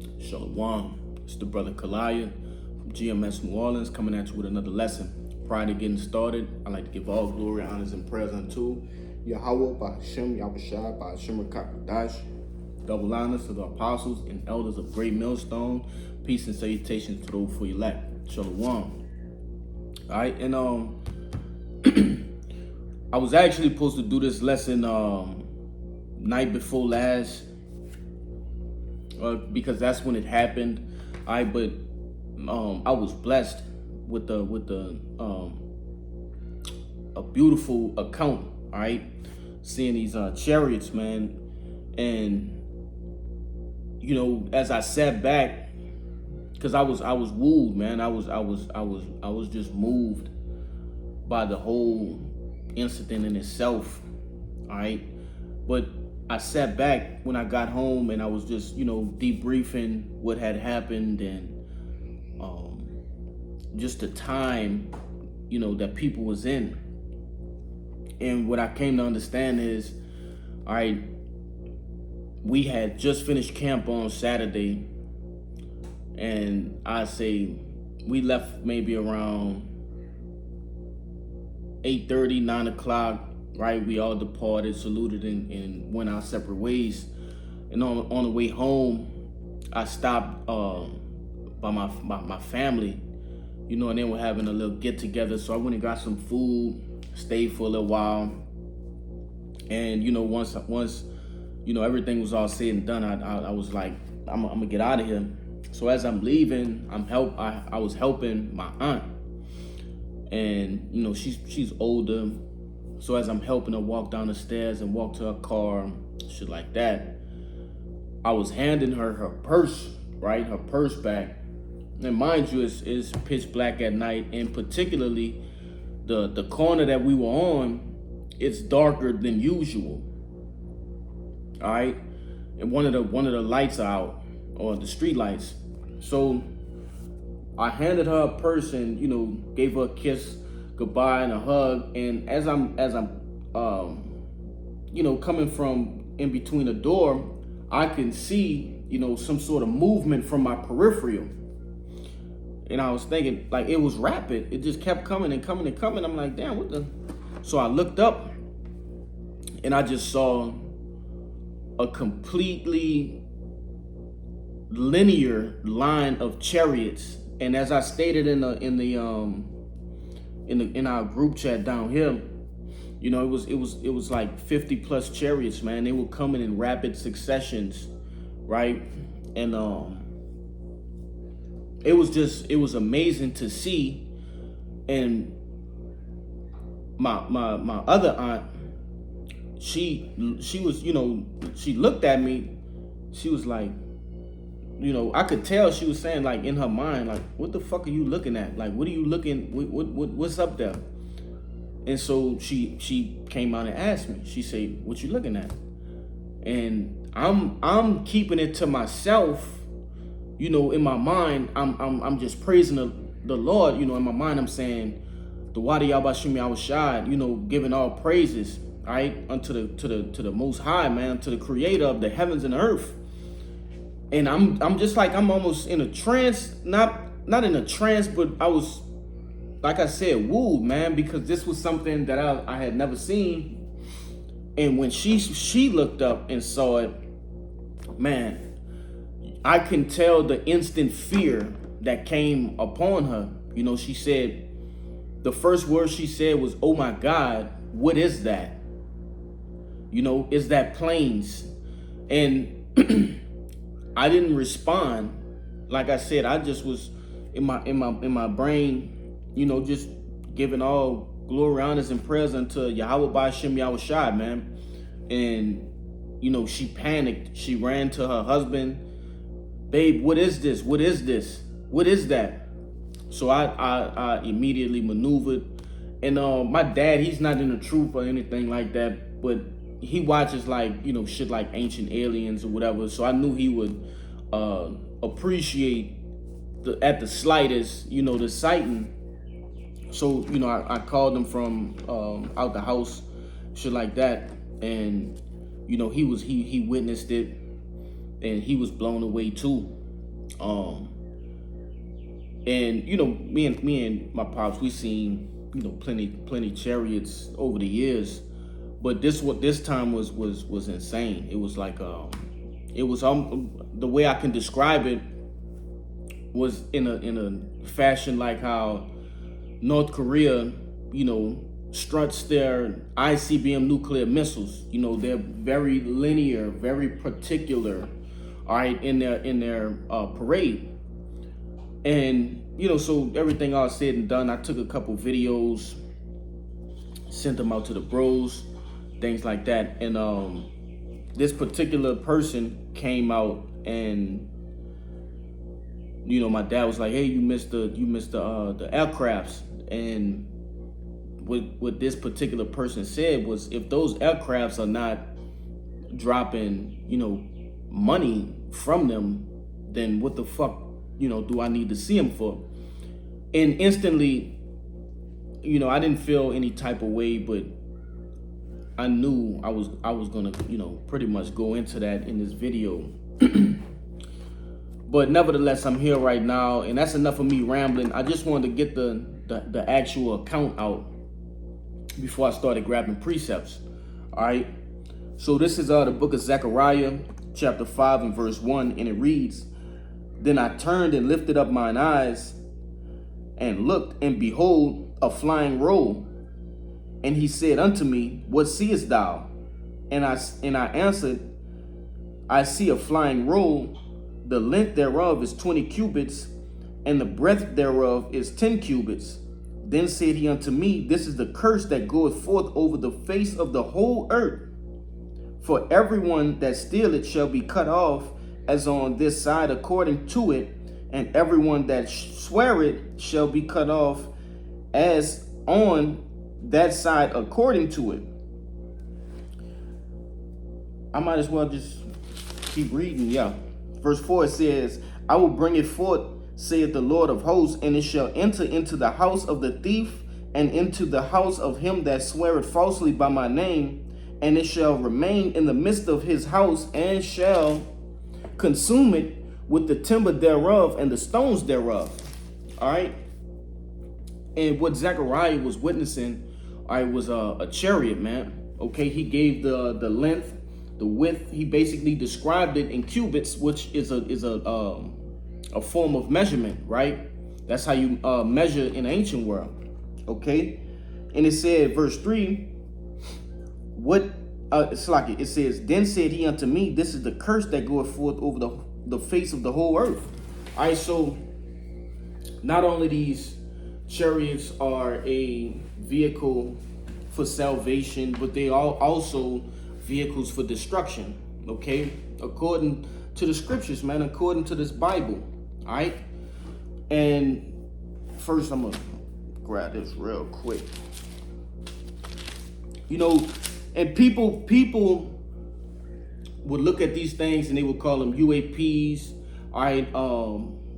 Shalom. It's the brother Kalaya from GMS New Orleans coming at you with another lesson. Prior to getting started, I'd like to give all glory, honors, and prayers unto Yahweh by Hashem, Yahushua by Hashem Rakakadash. Double honors to the apostles and elders of Great Millstone. Peace and salutations to those for elect. Shalom. All right, and I was actually supposed to do this lesson night before last. Because that's when it happened. All right, but I was blessed with a beautiful account. All right, seeing these chariots, man, and you know, as I sat back, because I was wooed, man. I was just moved by the whole incident in itself. All right, but I sat back when I got home and I was just, you know, debriefing what had happened and just the time, you know, that people was in. And what I came to understand is, all right, we had just finished camp on Saturday, and I say we left maybe around 8:30, 9 o'clock. Right, we all departed, saluted, and went our separate ways. And on the way home, I stopped by my family, you know, and then we're having a little get together. So I went and got some food, stayed for a little while, and you know, once you know everything was all said and done, I was like, I'm gonna get out of here. So as I'm leaving, I was helping my aunt, and you know, she's older. So as I'm helping her walk down the stairs and walk to her car, shit like that, I was handing her purse, right? Her purse back. And mind you, it's pitch black at night, and particularly the corner that we were on, it's darker than usual. All right? And one of the lights are out, or the street lights. So I handed her a purse and, you know, gave her a kiss goodbye and a hug, and as I'm you know, coming from in between the door, I can see, you know, some sort of movement from my peripheral, and I was thinking, like, it was rapid. It just kept coming and coming and coming. I'm like, damn, what the? So I looked up and I just saw a completely linear line of chariots, and as I stated in our group chat down here, you know, it was like 50 plus chariots, man. They were coming in rapid successions, right? And it was amazing to see. And my other aunt, she was, you know, she looked at me, she was like, you know, I could tell she was saying, like, in her mind, like, what the fuck are you looking at? Like, what are you looking, what's up there? And so she came out and asked me. She said, what you looking at? And I'm keeping it to myself, you know, in my mind. I'm just praising the Lord, you know. In my mind, I'm saying, the Wadi Yabashim Yahushua, you know, giving all praises, right, unto the Most High, man, to the Creator of the heavens and earth. And I'm just like, I'm almost in a trance, not in a trance, but I was, like I said, wooed, man, because this was something that I had never seen. And when she looked up and saw it, man, I can tell the instant fear that came upon her. You know, she said, the first word she said was, oh my God, what is that? You know, is that planes? And I didn't respond. Like I said, I just was in my brain, you know, just giving all glory, honors, and prayers unto Yahweh by Hashem Yahushua, man. And you know, she panicked. She ran to her husband. Babe, what is this? What is this? What is that? So I immediately maneuvered. And my dad, he's not in the truth or anything like that, but he watches, like, you know, shit like Ancient Aliens or whatever. So I knew he would appreciate at the slightest, you know, the sighting. So, you know, I called him from out the house, shit like that. And, you know, he witnessed it, and he was blown away too. Um, and you know, me and my pops, we seen, you know, plenty chariots over the years, but this time was insane. It was like it was the way I can describe it was in a fashion like how North Korea, you know, struts their ICBM nuclear missiles. You know, they're very linear, very particular, all right, in their parade. And you know, so everything all said and done, I took a couple videos, sent them out to the bros, things like that. And this particular person came out, and you know, my dad was like, "Hey, you missed the aircrafts." And what this particular person said was, if those aircrafts are not dropping, you know, money from them, then what the fuck, you know, do I need to see them for? And instantly, you know, I didn't feel any type of way, but I knew I was gonna, you know, pretty much go into that in this video. But nevertheless, I'm here right now, and that's enough of me rambling. I just wanted to get the actual account out before I started grabbing precepts. All right. So this is the book of Zechariah, chapter 5 and verse 1, and it reads, "Then I turned and lifted up mine eyes and looked, and behold, a flying roll. And he said unto me, What seest thou? And I answered, I see a flying roll. The length thereof is 20 cubits, and the breadth thereof is 10 cubits. Then said he unto me, This is the curse that goeth forth over the face of the whole earth. For everyone that stealeth shall be cut off, as on this side according to it, and everyone that sweareth shall be cut off, as on that side according to it." I might as well just keep reading. Yeah. Verse 4 says, "I will bring it forth, saith the Lord of hosts, and it shall enter into the house of the thief, and into the house of him that sweareth falsely by my name, and it shall remain in the midst of his house, and shall consume it with the timber thereof and the stones thereof." All right. And what Zechariah was witnessing, all right, was a chariot, man. Okay, he gave the length, the width. He basically described it in cubits, which is a form of measurement, right? That's how you measure in the ancient world. Okay, and it said, verse 3, it says, "Then said he unto me, This is the curse that goeth forth over the face of the whole earth." All right, so not only these chariots are a vehicle for salvation, but they are also vehicles for destruction. Okay, according to the scriptures, man, according to this Bible. All right, and first I'm gonna grab this real quick. You know, and people would look at these things and they would call them UAPs, all right,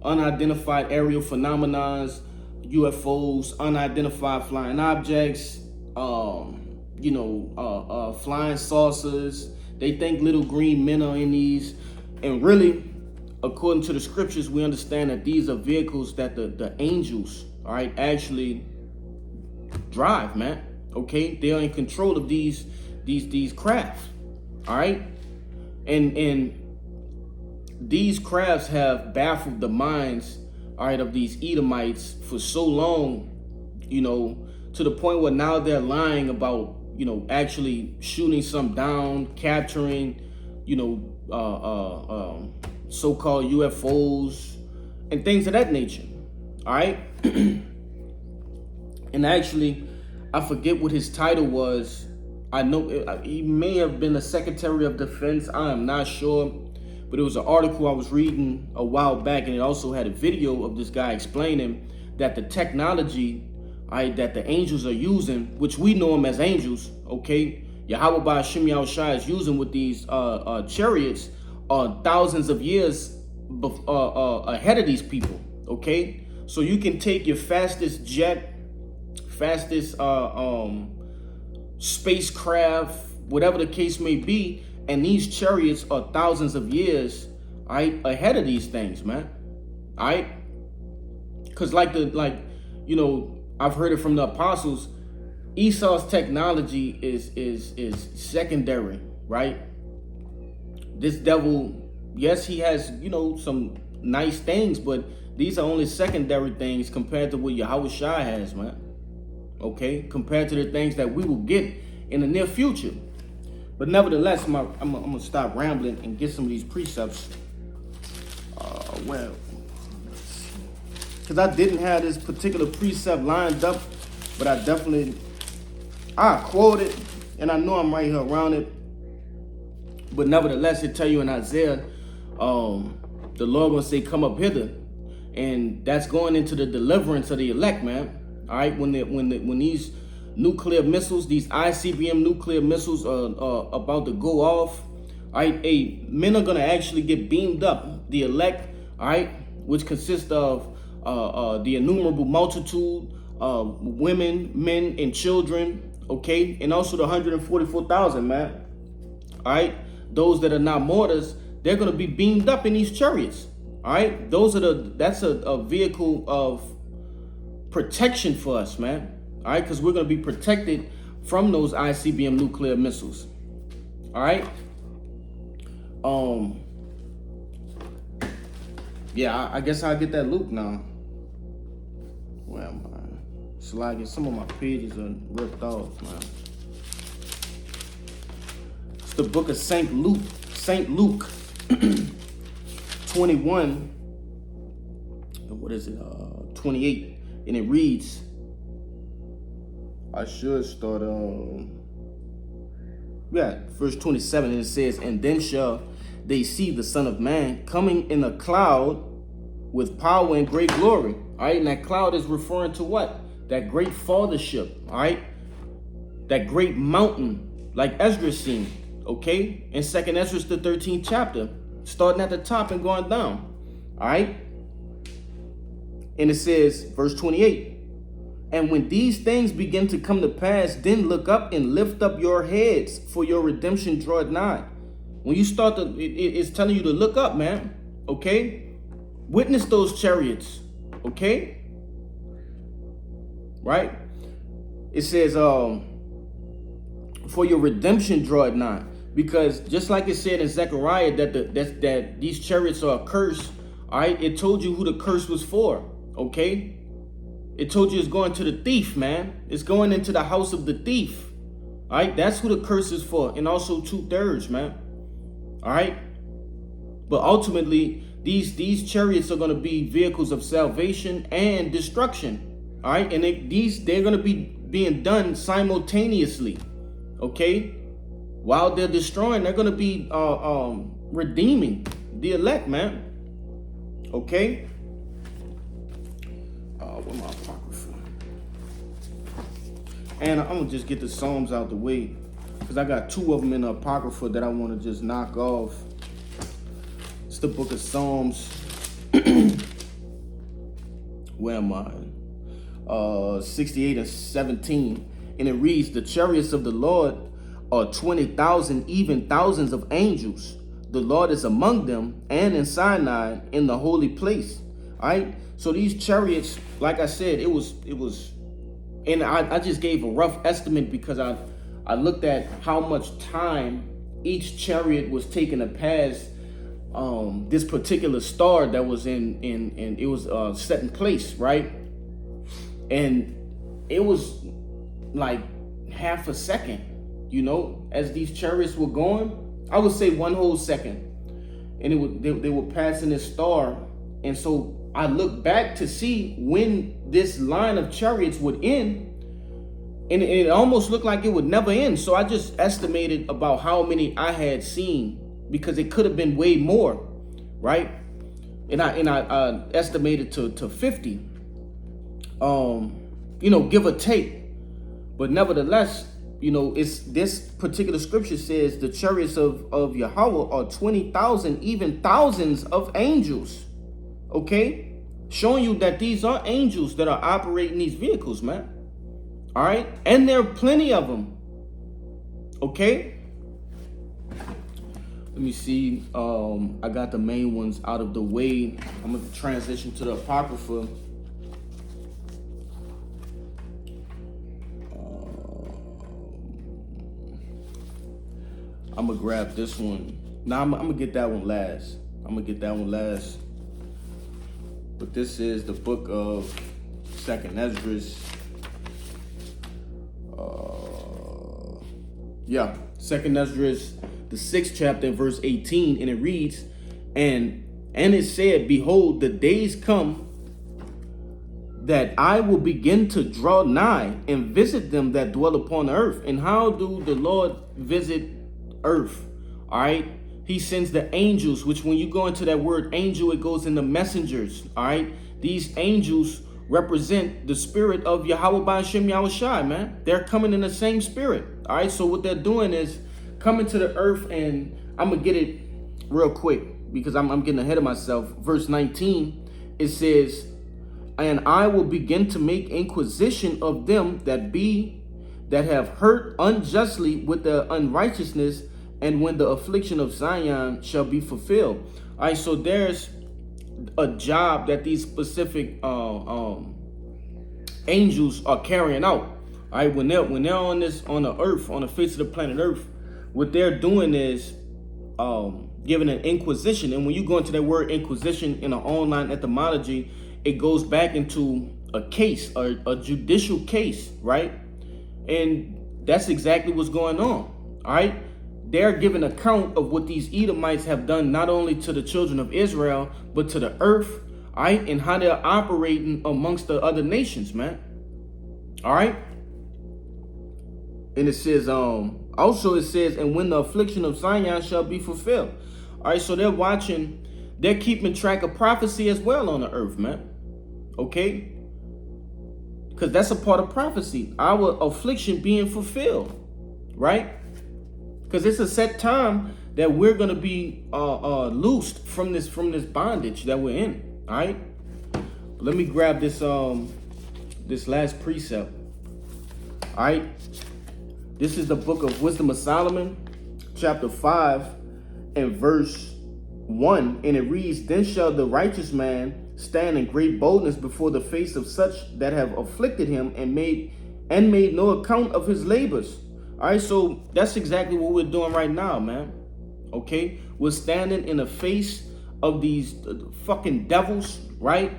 unidentified aerial phenomena, UFOs, unidentified flying objects, flying saucers. They think little green men are in these, and really, according to the scriptures, we understand that these are vehicles that the angels, all right, actually drive, man. Okay, they are in control of these crafts, all right, and these crafts have baffled the minds, all right, of these Edomites for so long, you know, to the point where now they're lying about, you know, actually shooting some down, capturing, you know, so-called UFOs and things of that nature. All right. And actually, I forget what his title was. I know he may have been a Secretary of Defense. I am not sure. But it was an article I was reading a while back, and it also had a video of this guy explaining that the technology, that the angels are using, which we know them as angels, okay, Yahweh Ba'ashim Yahushua is using with these chariots, are thousands of years ahead of these people, okay? So you can take your fastest jet, fastest spacecraft, whatever the case may be, and these chariots are thousands of years, all right, ahead of these things, man. All right, because you know, I've heard it from the apostles. Esau's technology is secondary, right? This devil, yes, he has, you know, some nice things, but these are only secondary things compared to what Yahweh Shai has, man. Okay, compared to the things that we will get in the near future. But nevertheless, I'm gonna stop rambling and get some of these precepts. Well, because I didn't have this particular precept lined up, but I quote it, and I know I'm right here around it. But nevertheless, it tell you in Isaiah, the Lord gonna say, "Come up hither," and that's going into the deliverance of the elect, man. All right, when these nuclear missiles, these ICBM nuclear missiles are about to go off, all right, men are gonna actually get beamed up. The elect, all right, which consists of the innumerable multitude of women, men, and children, okay, and also the 144,000, man. All right, those that are not mortars, they're gonna be beamed up in these chariots. All right, that's a vehicle of protection for us, man. All right, because we're gonna be protected from those ICBM nuclear missiles. All right. Yeah, I guess I'll get that loop now. Where am I? Sliding. Some of my pages are ripped off, man. It's the book of Saint Luke, 21. What is it? 28, and it reads. I should start verse 27, and it says, "And then shall they see the Son of Man coming in a cloud with power and great glory." All right, and that cloud is referring to what? That great fathership, all right? That great mountain, like Ezra seen, okay? In 2nd Ezra, the 13th chapter, starting at the top and going down, all right? And it says, verse 28, "And when these things begin to come to pass, then look up and lift up your heads, for your redemption draweth nigh." When you start to, it's telling you to look up, man. Okay? Witness those chariots. Okay? Right? It says, "For your redemption draweth nigh." Because just like it said in Zechariah that these chariots are a curse, all right? It told you who the curse was for. Okay? It told you it's going to the thief, man. It's going into the house of the thief. All right, that's who the curse is for, and also 2/3, man. All right, but ultimately, these chariots are going to be vehicles of salvation and destruction. All right, and they're going to be being done simultaneously. Okay, while they're destroying, they're going to be redeeming the elect, man. Okay. Where my apocrypha? And I'm gonna just get the Psalms out the way, because I got 2 of them in the apocrypha that I want to just knock off. It's the book of Psalms. Where am I? 68 and 17, and it reads, "The chariots of the Lord are 20,000, even thousands of angels. The Lord is among them, and in Sinai, in the holy place." All right. So these chariots, like I said, it was, and I just gave a rough estimate because I looked at how much time each chariot was taking to pass this particular star that was in it was set in place, right? And it was like half a second, you know, as these chariots were going. I would say 1 whole second, and they were passing this star, and so I looked back to see when this line of chariots would end, and it almost looked like it would never end. So I just estimated about how many I had seen, because it could have been way more, right? And I estimated to 50, you know, give or take. But nevertheless, you know, it's this particular scripture says the chariots of Yahweh are 20,000, even thousands of angels. Okay, showing you that these are angels that are operating these vehicles, man. All right, and there are plenty of them. Okay, Let me see. I got the main ones out of the way. I'm gonna transition to the Apocrypha. I'm gonna grab this one. Now I'm gonna get that one last. But this is the book of Second Esdras. Second Esdras, the 6th chapter, verse 18, and it reads, and it said, behold, the days come that I will begin to draw nigh and visit them that dwell upon the earth. And how do the Lord visit earth? All right, he sends the angels, which when you go into that word angel, it goes in the messengers. All right, these angels represent the spirit of Yahweh Ba'ashem Yahushai, man. They're coming in the same spirit. All right, so what they're doing is coming to the earth, and I'm gonna get it real quick because I'm getting ahead of myself. Verse 19, it says, and I will begin to make inquisition of them that have hurt unjustly with the unrighteousness, and when the affliction of Zion shall be fulfilled. All right, so there's a job that these specific angels are carrying out. All right, when they're on the earth, on the face of the planet Earth, what they're doing is giving an inquisition. And when you go into that word inquisition in an online etymology, it goes back into a case, a judicial case, right? And that's exactly what's going on. All right, they're giving account of what these Edomites have done, not only to the children of Israel, but to the earth, all right, and how they're operating amongst the other nations, man. All right. And it says, also it says, and when the affliction of Zion shall be fulfilled. All right, so they're keeping track of prophecy as well on the earth, man. Okay? Because that's a part of prophecy, our affliction being fulfilled, right? Because it's a set time that we're gonna be loosed from this bondage that we're in. All right. Let me grab this this last precept. All right. This is the book of Wisdom of Solomon, chapter 5 and verse 1, and it reads, then shall the righteous man stand in great boldness before the face of such that have afflicted him and made no account of his labors. All right, so that's exactly what we're doing right now, man. Okay, we're standing in the face of these fucking devils, right?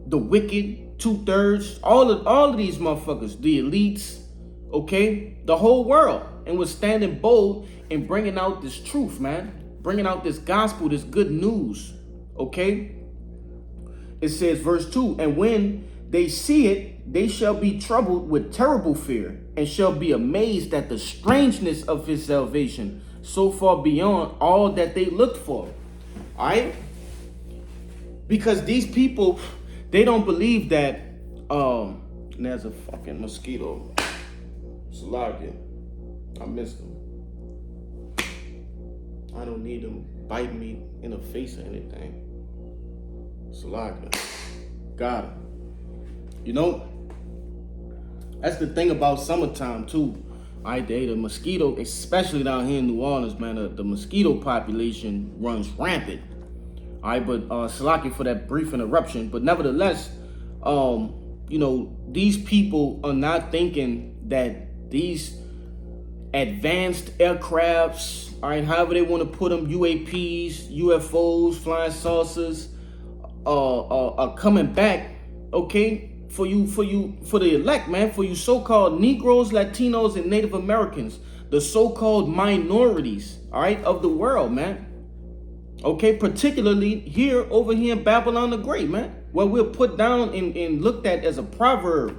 The wicked, 2/3, all of these motherfuckers, the elites, okay, the whole world, and we're standing bold and bringing out this truth, man, bringing out this gospel, this good news. Okay, it says, verse 2, and when they see it, they shall be troubled with terrible fear, and shall be amazed at the strangeness of his salvation, so far beyond all that they looked for. All right, because these people, they don't believe that and there's a fucking mosquito. Salakia, I missed them. I don't need them biting me in the face or anything. Salakia, got it. You know, that's the thing about summertime too. All right, the mosquito, especially down here in New Orleans, man, the mosquito population runs rampant. All right, but Salakia for that brief interruption. But nevertheless, you know, these people are not thinking that these advanced aircrafts, all right, however they want to put them, UAPs, UFOs, flying saucers, are coming back, okay, for the elect, man, for you so-called Negroes, Latinos, and Native Americans, the so-called minorities, all right, of the world, man. Okay, particularly over here in Babylon the Great, man, where we're put down and looked at as a proverb,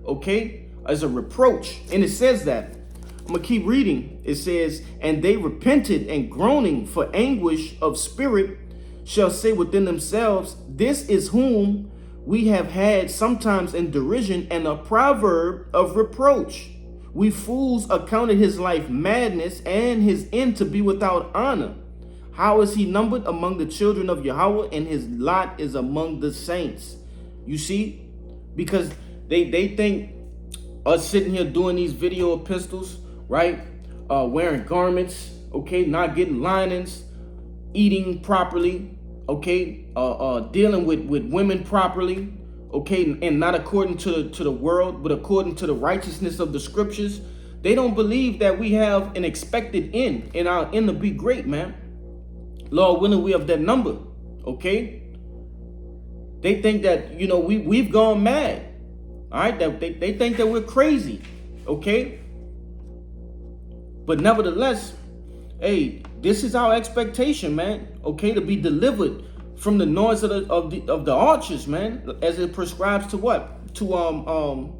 okay, as a reproach. And it says that, I'm gonna keep reading. It says, and they repented, and groaning for anguish of spirit shall say within themselves, this is whom we have had sometimes in derision, and a proverb of reproach. We fools accounted his life madness, and his end to be without honor. How is he numbered among the children of Yahweh, and his lot is among the saints? You see, because they think us sitting here doing these video epistles, right? Wearing garments, okay, not getting linings, eating properly, okay, dealing with women properly, okay, and not according to the world, but according to the righteousness of the scriptures. They don't believe that we have an expected end and our end to be great, man. Lord willing, we have that number, okay? They think that, you know, we've gone mad, all right? That they think that we're crazy, okay? But nevertheless, hey, this is our expectation, man, okay, to be delivered from the noise of the archers, man, as it prescribes to what? To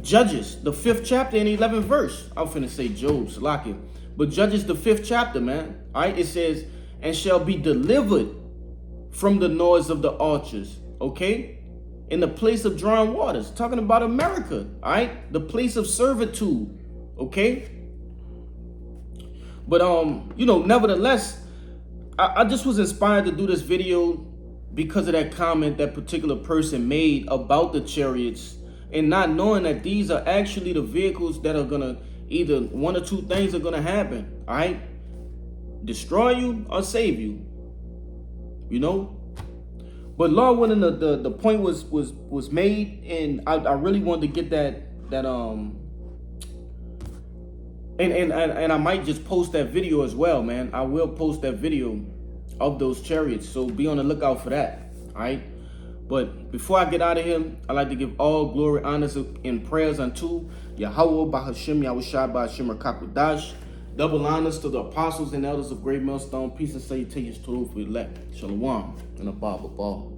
Judges, the 5th chapter and 11th verse. I'm finna say Job, Salakia. But Judges, the 5th chapter, man. All right, it says, and shall be delivered from the noise of the archers, okay? In the place of drawing waters. Talking about America, all right? The place of servitude, okay? But, you know, nevertheless, I just was inspired to do this video because of that comment that particular person made about the chariots, and not knowing that these are actually the vehicles that are gonna, either one or two things are gonna happen, all right? Destroy you or save you, you know? But Lord willing, the point was made, and I really wanted to get that and I might just post that video as well, man. I will post that video of those chariots, so be on the lookout for that, all right? But before I get out of here, I'd like to give all glory, honors, and prayers unto Yahweh, Bahashim, Yahushua, Bahashim, Rakakwadash. Double honors to the apostles and elders of Great Millstone. Peace and salutations to the elect. Shalom and a Bible ball.